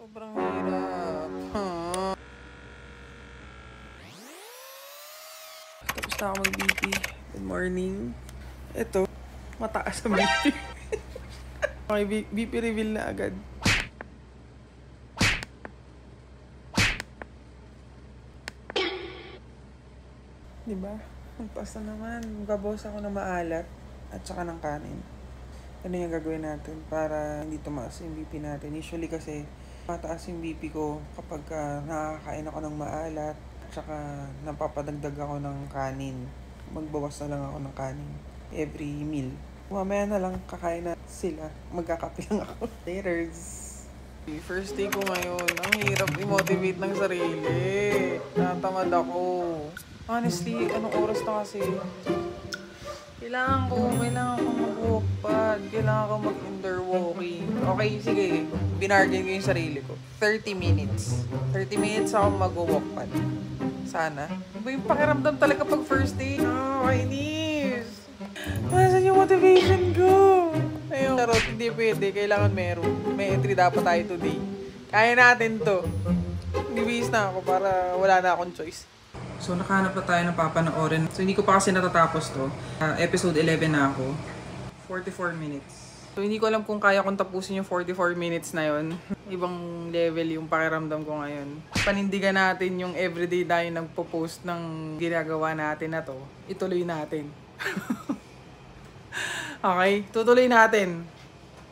Sobrang hirap. Tapos na ako mag-BP. Good morning. Ito, mataas ang BP. Okay, BP reveal na agad. Diba? Ang taas na naman. Magbabawas ako ng maalat at saka ng kanin. Ano yung gagawin natin para hindi tumaas yung BP natin? Usually kasi mataas yung BP ko kapag nakakain ako ng maalat at saka napapadagdag ako ng kanin. Magbawas na lang ako ng kanin every meal. Mamaya na lang kakain na sila. Magkakape lang ako. Laters. First day ko ngayon. Ang hirap i-motivate ng sarili. Natamad ako. Honestly, anong oras na kasi? Kailangan ko mag-walk pad. Kailangan ko mag-indoor walking. Okay, sige. Binargain ko yung sarili ko. 30 minutes. 30 minutes ako mag-walk pad. Sana. Iba yung pakiramdam talaga pag first day. No, kainis. Nasaan yung motivation ko? Ayun. Pero hindi pwede. Kailangan meron. May entry dapat tayo today. Kaya natin to. Bibihis na ako para wala na akong choice. So, nakahanap na tayo ng papanoorin. So, hindi ko pa kasi natatapos to. Episode 11 na ako. 44 minutes. So, hindi ko alam kung kaya kong tapusin yung 44 minutes na yon. Ibang level yung pakiramdam ko ngayon. Panindigan natin yung everyday tayo nagpo-post ng ginagawa natin na to. Ituloy natin. Okay? Tutuloy natin.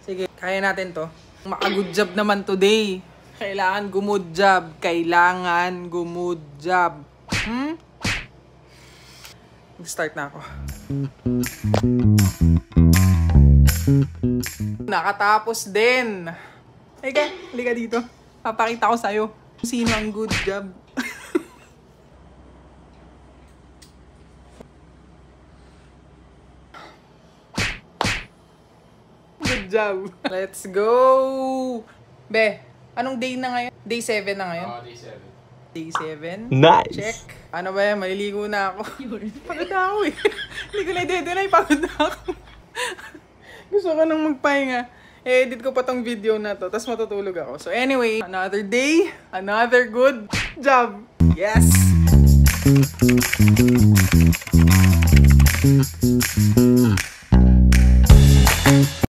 Sige, kaya natin to. Maka-good job naman today. Kailangan good job. Kailangan good job. Start na ako. Nakatapos din. Halika dito. Papakita ko sa'yo kung sino ang good job. Good job. Let's go. Be, anong day na ngayon? Day 7 na ngayon? Day 7. Day 7. Nice. Check. Ano ba yan? Maliligo na ako. Pagod na ako eh. Hindi ko na-i-deny. Pagod na ako. Gusto ko nang magpahinga. I-edit ko pa tong video na to. Tapos matutulog ako. So anyway, another day. Another good job. Yes!